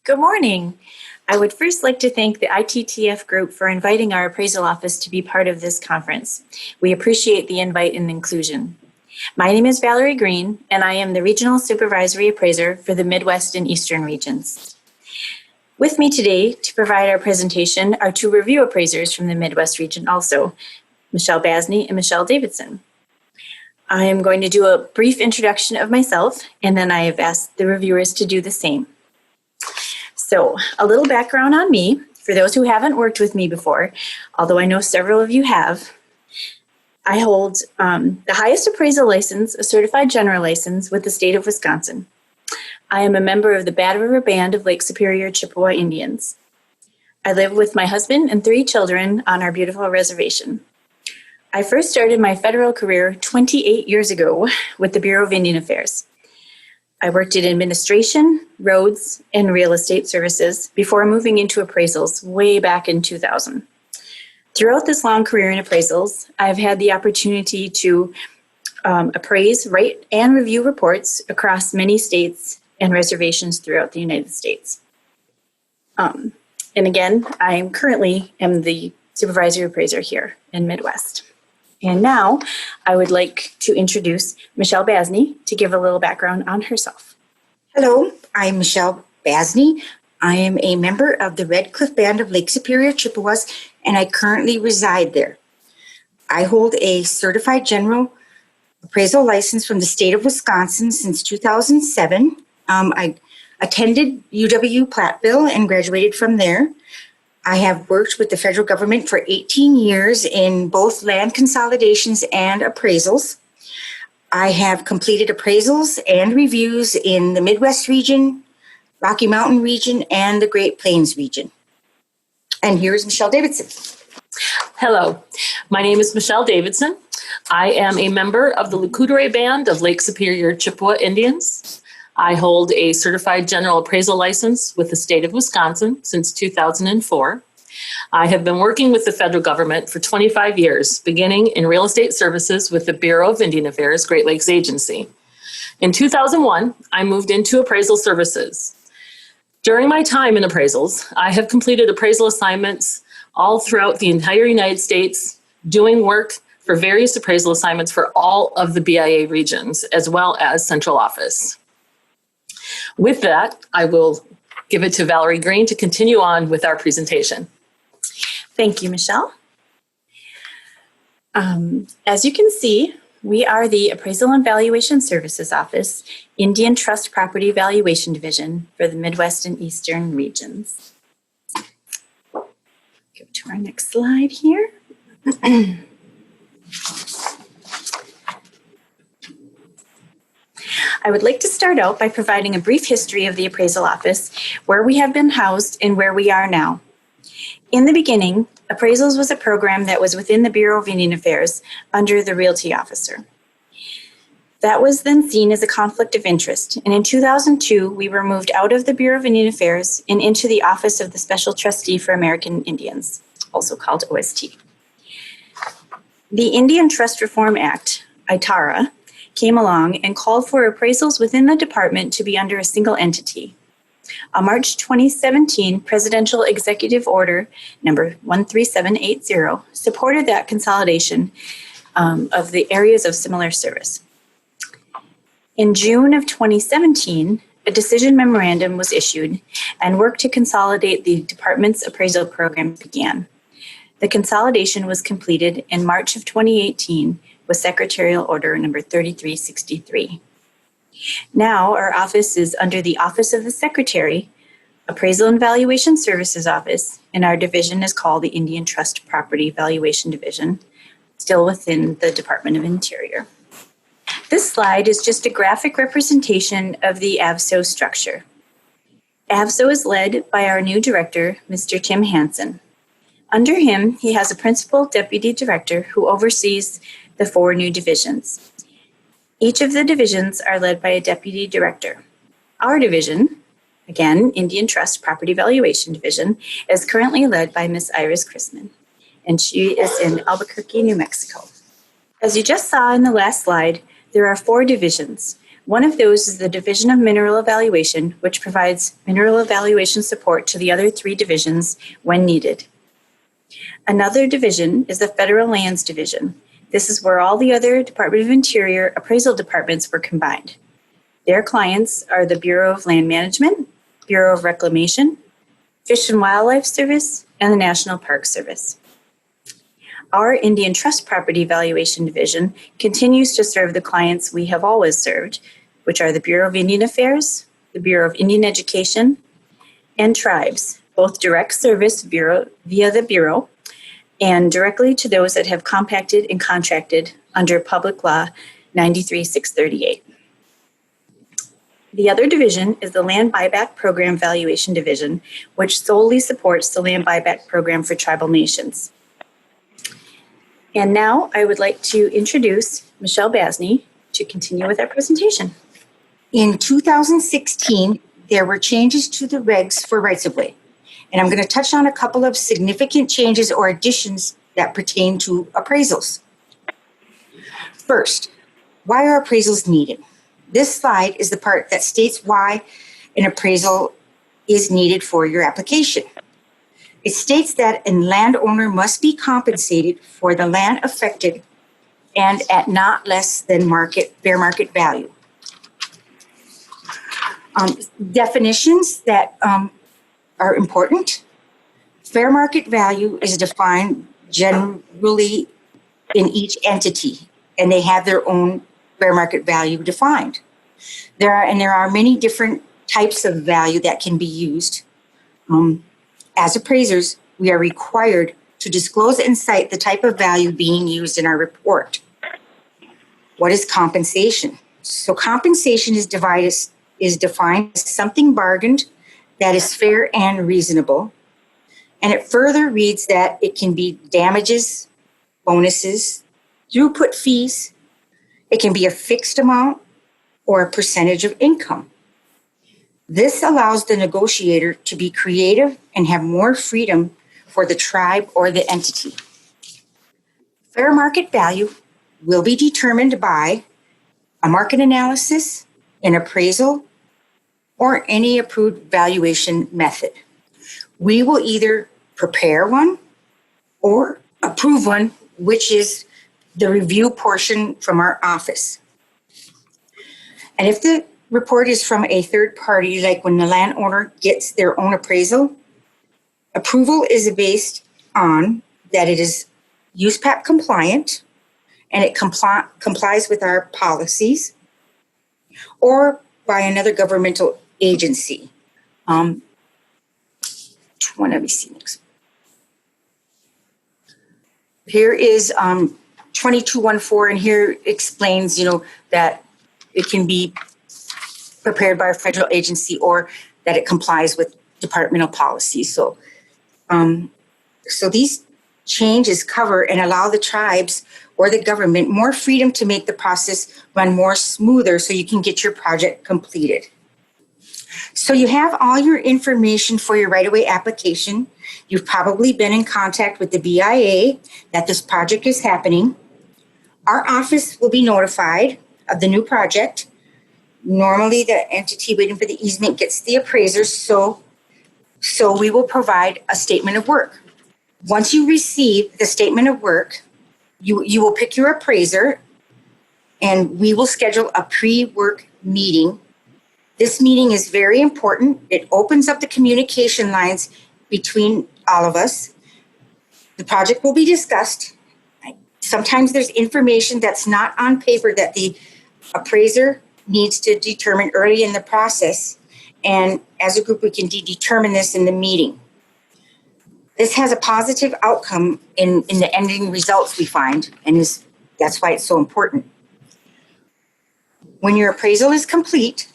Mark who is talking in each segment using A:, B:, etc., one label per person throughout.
A: Good morning. I would first like to thank the ITTF group for inviting our appraisal office to be part of this conference. We appreciate the invite and inclusion. My name is Valerie Green, and I am the Regional Supervisory Appraiser for the Midwest and Eastern regions. With me today to provide our presentation are two review appraisers from the Midwest region also, Michelle Basina and Michelle Davidson. I am going to do a brief introduction of myself, and then I have asked the reviewers to do the same. So, a little background on me, for those who haven't worked with me before, although I know several of you have. I hold the highest appraisal license, a certified general license with the state of Wisconsin. I am a member of the Bad River Band of Lake Superior Chippewa Indians. I live with my husband and 3 children on our beautiful reservation. I first started my federal career 28 years ago with the Bureau of Indian Affairs. I worked in administration, roads, and real estate services before moving into appraisals way back in 2000. Throughout this long career in appraisals, I've had the opportunity to appraise, write, and review reports across many states and reservations throughout the United States. And again, I currently am the supervisory appraiser here in Midwest. And now I would like to introduce Michelle Basina to give a little background on herself.
B: Hello, I'm Michelle Basina. I am a member of the Red Cliff Band of Lake Superior Chippewas, and I currently reside there. I hold a certified general appraisal license from the state of Wisconsin since 2007. I attended UW-Platteville and graduated from there. I have worked with the federal government for 18 years in both land consolidations and appraisals. I have completed appraisals and reviews in the Midwest region, Rocky Mountain region, and the Great Plains region. And here's Michelle Davidson.
C: Hello, my name is Michelle Davidson. I am a member of the Lucudere Band of Lake Superior Chippewa Indians. I hold a certified general appraisal license with the state of Wisconsin since 2004. I have been working with the federal government for 25 years, beginning in real estate services with the Bureau of Indian Affairs, Great Lakes Agency. In 2001, I moved into appraisal services. During my time in appraisals, I have completed appraisal assignments all throughout the entire United States, doing work for various appraisal assignments for all of the BIA regions, as well as central office. With that, I will give it to Valerie Green to continue on with our presentation.
A: Thank you, Michelle. As you can see, we are the Appraisal and Valuation Services Office, Indian Trust Property Valuation Division for the Midwest and Eastern regions. Go to our next slide here. I would like to start out by providing a brief history of the appraisal office, where we have been housed and where we are now. In the beginning, appraisals was a program that was within the Bureau of Indian Affairs under the Realty Officer. That was then seen as a conflict of interest, and in 2002, we were moved out of the Bureau of Indian Affairs and into the Office of the Special Trustee for American Indians, also called OST. The Indian Trust Reform Act, ITARA, came along and called for appraisals within the department to be under a single entity. A March 2017 Presidential Executive Order number 13780 supported that consolidation of the areas of similar service. In June of 2017, a decision memorandum was issued and work to consolidate the department's appraisal program began. The consolidation was completed in March of 2018 with Secretarial Order number 3363. Now our office is under the Office of the Secretary, Appraisal and Valuation Services Office, and our division is called the Indian Trust Property Valuation Division, still within the Department of Interior. This slide is just a graphic representation of the AVSO structure. AVSO is led by our new director, Mr. Tim Hansen. Under him, he has a principal deputy director who oversees the 4 new divisions. Each of the divisions are led by a deputy director. Our division, again, Indian Trust Property Valuation Division, is currently led by Ms. Iris Chrisman, and she is in Albuquerque, New Mexico. As you just saw in the last slide, there are 4 divisions, One of those is the Division of Mineral Evaluation, which provides mineral evaluation support to the other 3 divisions when needed. Another division is the Federal Lands Division. This is where all the other Department of Interior appraisal departments were combined. Their clients are the Bureau of Land Management, Bureau of Reclamation, Fish and Wildlife Service, and the National Park Service. Our Indian Trust Property Valuation Division continues to serve the clients we have always served, which are the Bureau of Indian Affairs, the Bureau of Indian Education, and tribes, both direct service via the Bureau and directly to those that have compacted and contracted under Public Law 93-638. The other division is the Land Buyback Program Valuation Division, which solely supports the land buyback program for tribal nations. And now I would like to introduce Michelle Basina to continue with our presentation.
B: In 2016, there were changes to the regs for rights-of-way. And I'm going to touch on a couple of significant changes or additions that pertain to appraisals. First, why are appraisals needed? This slide is the part that states why an appraisal is needed for your application. It states that a landowner must be compensated for the land affected and at not less than fair market value. Definitions that are important. Fair market value is defined generally in each entity, and they have their own fair market value defined. There are many different types of value that can be used. As appraisers, we are required to disclose and cite the type of value being used in our report. What is compensation? So compensation is defined as something bargained that is fair and reasonable. And it further reads that it can be damages, bonuses, throughput fees. It can be a fixed amount or a percentage of income. This allows the negotiator to be creative and have more freedom for the tribe or the entity. Fair market value will be determined by a market analysis, an appraisal, or any approved valuation method. We will either prepare one or approve one, which is the review portion from our office. And if the report is from a third party, like when the landowner gets their own appraisal, approval is based on that it is USPAP compliant and it complies with our policies, or by another governmental agency. Let me see next. Here is 2214, and here explains, that it can be prepared by a federal agency or that it complies with departmental policies. So these changes cover and allow the tribes or the government more freedom to make the process run more smoother so you can get your project completed. So you have all your information for your right-of-way application. You've probably been in contact with the BIA that this project is happening. Our office will be notified of the new project. Normally, the entity waiting for the easement gets the appraisers, so we will provide a statement of work. Once you receive the statement of work, you will pick your appraiser, and we will schedule a pre-work meeting. This meeting is very important. It opens up the communication lines between all of us. The project will be discussed. Sometimes there's information that's not on paper that the appraiser needs to determine early in the process. And as a group, we can determine this in the meeting. This has a positive outcome in the ending results we find, and that's why it's so important. When your appraisal is complete,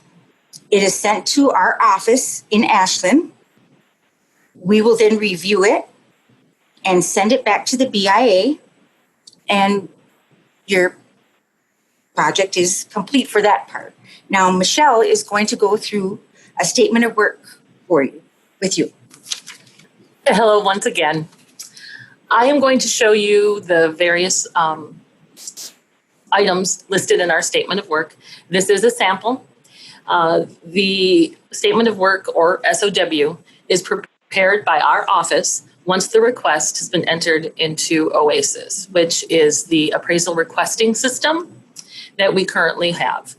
B: it is sent to our office in Ashland. We will then review it and send it back to the BIA, and your project is complete for that part. Now, Michelle is going to go through a statement of work with you.
C: Hello once again. I am going to show you the various items listed in our statement of work. This is a sample. The statement of work, or SOW, is prepared by our office once the request has been entered into OASIS, which is the appraisal requesting system that we currently have.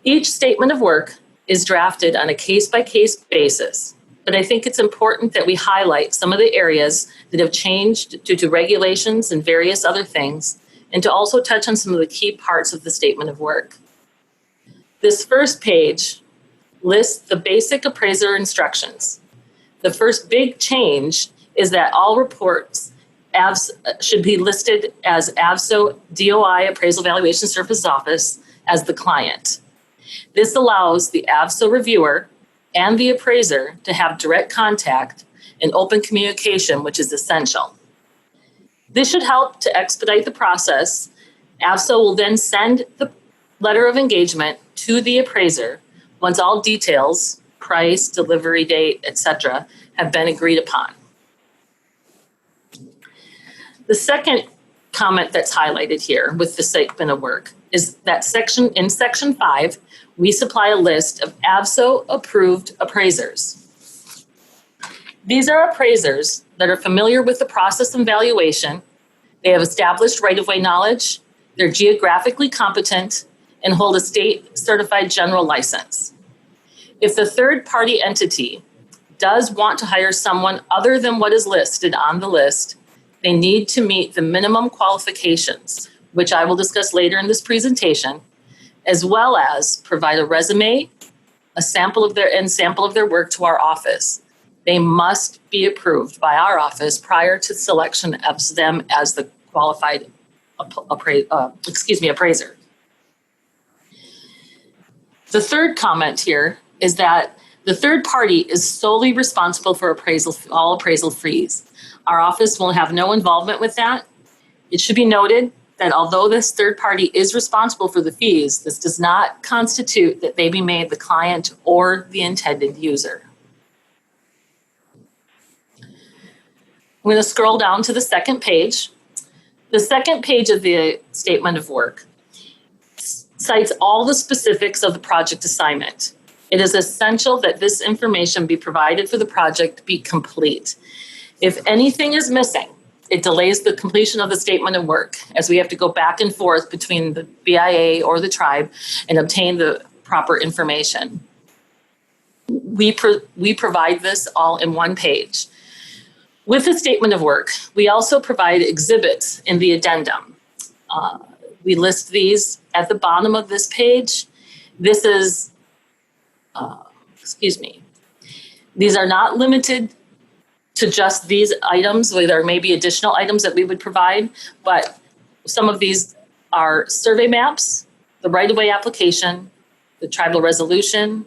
C: Each statement of work is drafted on a case-by-case basis, but I think it's important that we highlight some of the areas that have changed due to regulations and various other things, and to also touch on some of the key parts of the statement of work. This first page lists the basic appraiser instructions. The first big change is that all reports should be listed as AVSO DOI Appraisal Valuation Services Office as the client. This allows the AVSO reviewer and the appraiser to have direct contact and open communication, which is essential. This should help to expedite the process. AVSO will then send the letter of engagement to the appraiser once all details, price, delivery date, etc., have been agreed upon. The second comment that's highlighted here with the statement of work is that in section 5, we supply a list of AVSO approved appraisers. These are appraisers that are familiar with the process and valuation. They have established right-of-way knowledge, they're geographically competent, and hold a state certified general license. If the third-party entity does want to hire someone other than what is listed on the list, they need to meet the minimum qualifications, which I will discuss later in this presentation, as well as provide a resume, a sample of their work to our office. They must be approved by our office prior to selection of them as the qualified appraiser. The third comment here is that the third party is solely responsible for all appraisal fees. Our office will have no involvement with that. It should be noted that although this third party is responsible for the fees, this does not constitute that they be made the client or the intended user. I'm going to scroll down to the second page. The second page of the statement of work cites all the specifics of the project assignment. It is essential that this information be provided for the project to be complete. If anything is missing, it delays the completion of the statement of work, as we have to go back and forth between the BIA or the tribe and obtain the proper information. We provide this all in one page. With the statement of work, we also provide exhibits in the addendum. We list these at the bottom of this page. This is, these are not limited to just these items. There may be additional items that we would provide, but some of these are survey maps, the right-of-way application, the tribal resolution,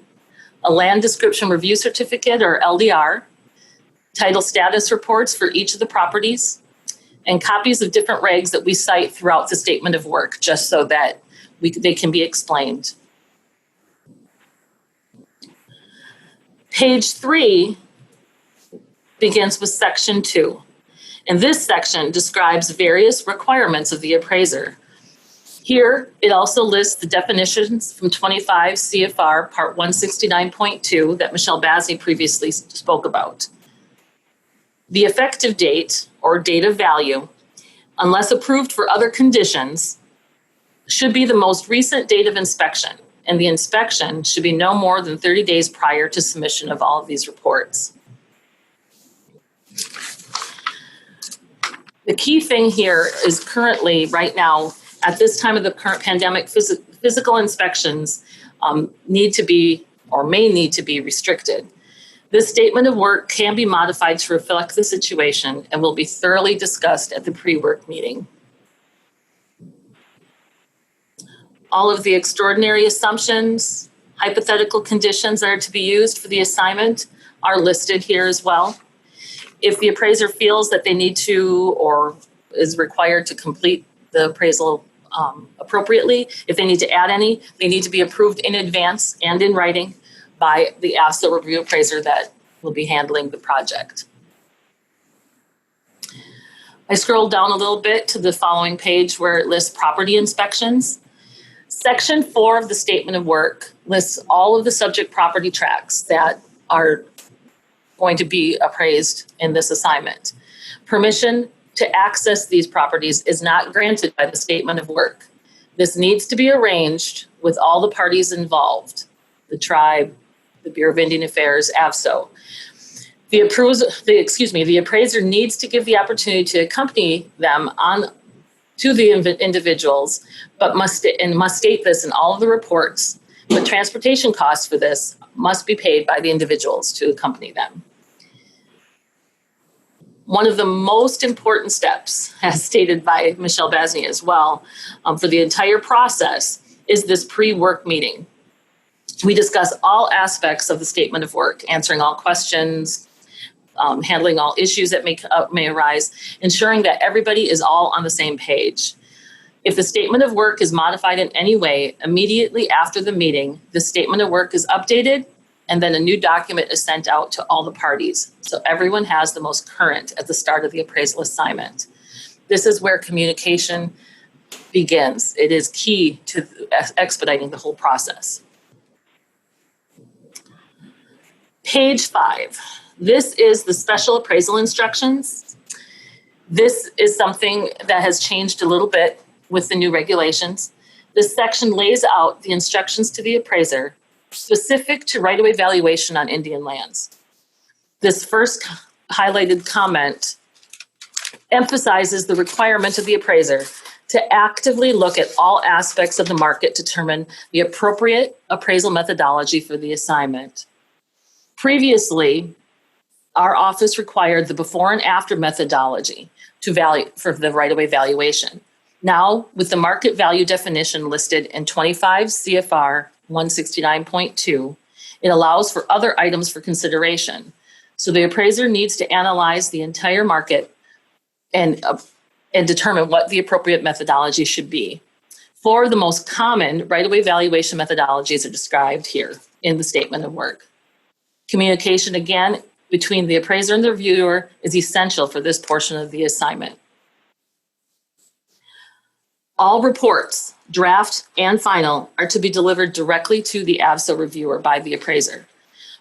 C: a land description review certificate or LDR, title status reports for each of the properties, and copies of different regs that we cite throughout the statement of work, just so that they can be explained. Page 3 begins with section 2. And this section describes various requirements of the appraiser. Here, it also lists the definitions from 25 CFR Part 169.2 that Michelle Basina previously spoke about. The effective date, or date of value, unless approved for other conditions, should be the most recent date of inspection, and the inspection should be no more than 30 days prior to submission of all of these reports. The key thing here is currently, right now, at this time of the current pandemic, physical inspections need to be, or may need to be, restricted. This statement of work can be modified to reflect the situation and will be thoroughly discussed at the pre-work meeting. All of the extraordinary assumptions, hypothetical conditions that are to be used for the assignment are listed here as well. If the appraiser feels that they need to or is required to complete the appraisal appropriately, if they need to add any, they need to be approved in advance and in writing by the AVSO review appraiser that will be handling the project. I scrolled down a little bit to the following page where it lists property inspections. Section 4 of the statement of work lists all of the subject property tracts that are going to be appraised in this assignment. Permission to access these properties is not granted by the statement of work. This needs to be arranged with all the parties involved, the tribe, the Bureau of Indian Affairs, AVSO. The appraiser needs to give the opportunity to accompany them to the individuals, but must state this in all of the reports. But transportation costs for this must be paid by the individuals to accompany them. One of the most important steps, as stated by Michelle Basina as well, for the entire process is this pre-work meeting. We discuss all aspects of the statement of work, answering all questions, handling all issues that may arise, ensuring that everybody is all on the same page. If the statement of work is modified in any way, immediately after the meeting, the statement of work is updated and then a new document is sent out to all the parties. So everyone has the most current at the start of the appraisal assignment. This is where communication begins. It is key to expediting the whole process. Page 5. This is the special appraisal instructions. This is something that has changed a little bit with the new regulations. This section lays out the instructions to the appraiser specific to right-of-way valuation on Indian lands. This first highlighted comment emphasizes the requirement of the appraiser to actively look at all aspects of the market to determine the appropriate appraisal methodology for the assignment. Previously, our office required the before and after methodology for the right-of-way valuation. Now, with the market value definition listed in 25 CFR 169.2, it allows for other items for consideration. So the appraiser needs to analyze the entire market and determine what the appropriate methodology should be. Four of the most common right-of-way valuation methodologies are described here in the statement of work. Communication, again, between the appraiser and the reviewer is essential for this portion of the assignment. All reports, draft and final, are to be delivered directly to the AVSO reviewer by the appraiser.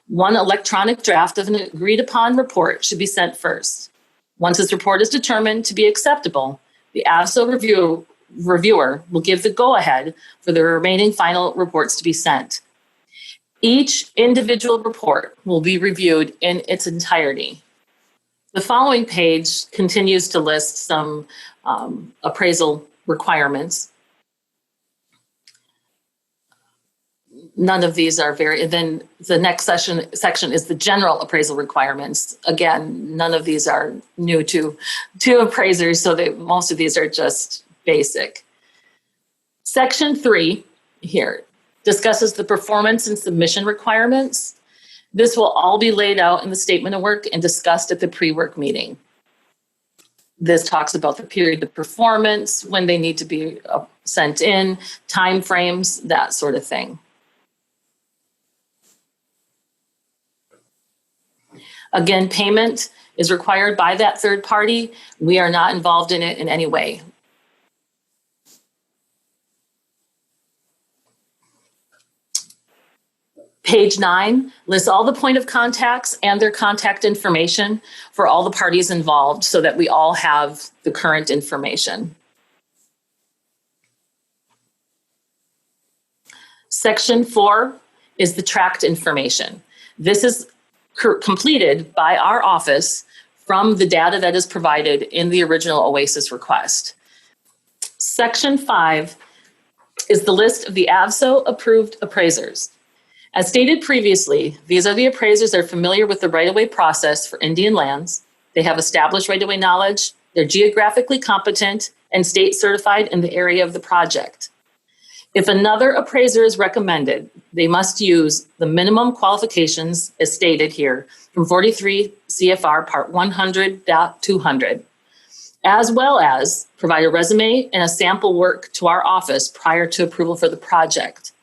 C: One electronic draft of an agreed upon report should be sent first. Once this report is determined to be acceptable, the AVSO reviewer will give the go-ahead for the remaining final reports to be sent. Each individual report will be reviewed in its entirety. The following page continues to list some appraisal requirements. None of these are then the next section is the general appraisal requirements. Again, none of these are new to appraisers, so most of these are just basic. Section 3 here discusses the performance and submission requirements. This will all be laid out in the statement of work and discussed at the pre-work meeting. This talks about the period of performance, when they need to be sent in, time frames, that sort of thing. Again, payment is required by that third party. We are not involved in it in any way. Page 9 lists all the point of contacts and their contact information for all the parties involved so that we all have the current information. Section 4 is the tract information. This is completed by our office from the data that is provided in the original OASIS request. Section 5 is the list of the AVSO approved appraisers. As stated previously, these are the appraisers that are familiar with the right-of-way process for Indian lands. They have established right-of-way knowledge, they're geographically competent, and state certified in the area of the project. If another appraiser is recommended, they must use the minimum qualifications as stated here from 43 CFR Part 100.200, as well as provide a resume and a sample work to our office prior to approval for the project.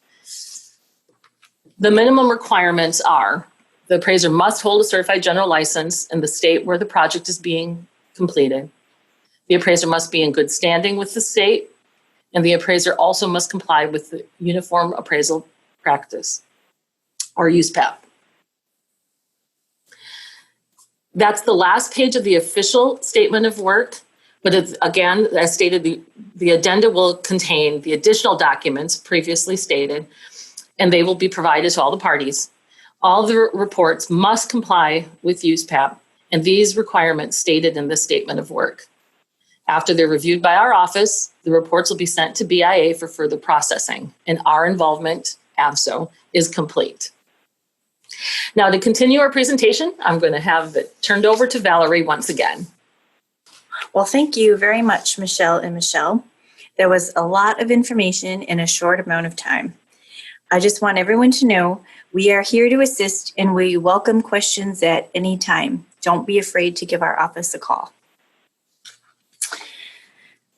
C: The minimum requirements are the appraiser must hold a certified general license in the state where the project is being completed. The appraiser must be in good standing with the state, and the appraiser also must comply with the Uniform Appraisal Practice, or USPAP. That's the last page of the official statement of work, but it's, again, as stated, the addenda will contain the additional documents previously stated, and they will be provided to all the parties. All the reports must comply with USPAP and these requirements stated in the statement of work. After they're reviewed by our office, the reports will be sent to BIA for further processing, and our involvement, AVSO, is complete. Now, to continue our presentation, I'm going to have it turned over to Valerie once again.
A: Well, thank you very much, Michelle and Michelle. There was a lot of information in a short amount of time. I just want everyone to know we are here to assist and we welcome questions at any time. Don't be afraid to give our office a call.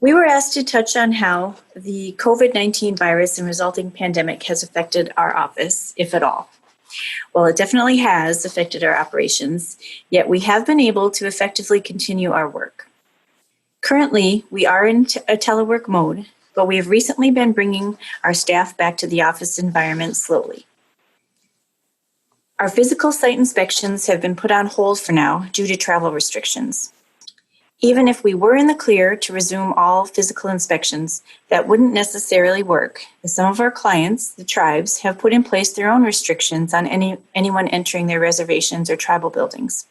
A: We were asked to touch on how the COVID-19 virus and resulting pandemic has affected our office, if at all. Well, it definitely has affected our operations, yet we have been able to effectively continue our work. Currently, we are in a telework mode, but we have recently been bringing our staff back to the office environment slowly. Our physical site inspections have been put on hold for now due to travel restrictions. Even if we were in the clear to resume all physical inspections, that wouldn't necessarily work, as some of our clients, the tribes, have put in place their own restrictions on anyone entering their reservations or tribal buildings.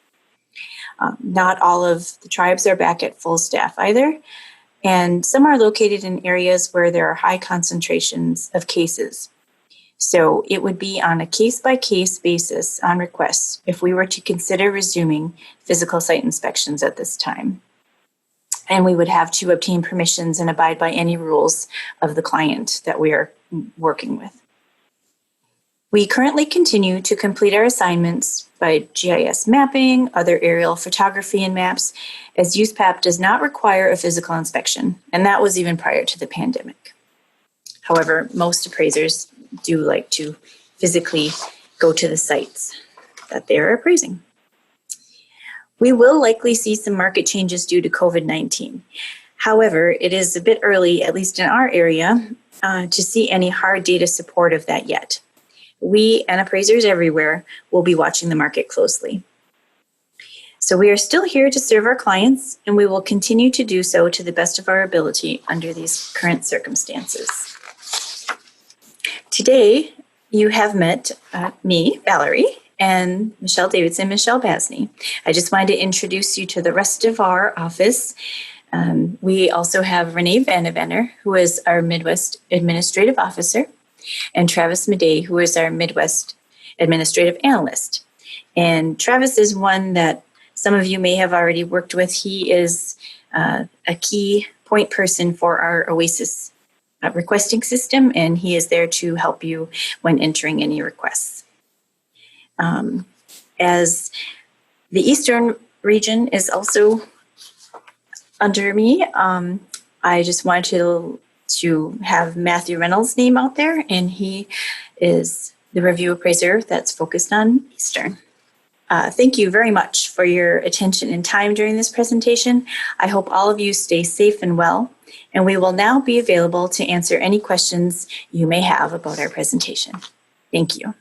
A: Not all of the tribes are back at full staff either, and some are located in areas where there are high concentrations of cases. So it would be on a case-by-case basis on request if we were to consider resuming physical site inspections at this time. And we would have to obtain permissions and abide by any rules of the client that we are working with. We currently continue to complete our assignments by GIS mapping, other aerial photography and maps, as USPAP does not require a physical inspection, and that was even prior to the pandemic. However, most appraisers do like to physically go to the sites that they're appraising. We will likely see some market changes due to COVID-19. However, it is a bit early, at least in our area, to see any hard data support of that yet. We and appraisers everywhere will be watching the market closely. So we are still here to serve our clients, and we will continue to do so to the best of our ability under these current circumstances. Today, you have met me, Valerie, and Michelle Davidson, Michelle Basina. I just wanted to introduce you to the rest of our office. We also have Renee Vandevenner, who is our Midwest Administrative Officer, and Travis Madej, who is our Midwest Administrative Analyst. And Travis is one that some of you may have already worked with. He is a key point person for our OASIS requesting system, and he is there to help you when entering any requests. As the Eastern region is also under me, I just wanted to have Matthew Reynolds' name out there, and he is the review appraiser that's focused on Eastern. Thank you very much for your attention and time during this presentation. I hope all of you stay safe and well, and we will now be available to answer any questions you may have about our presentation. Thank you.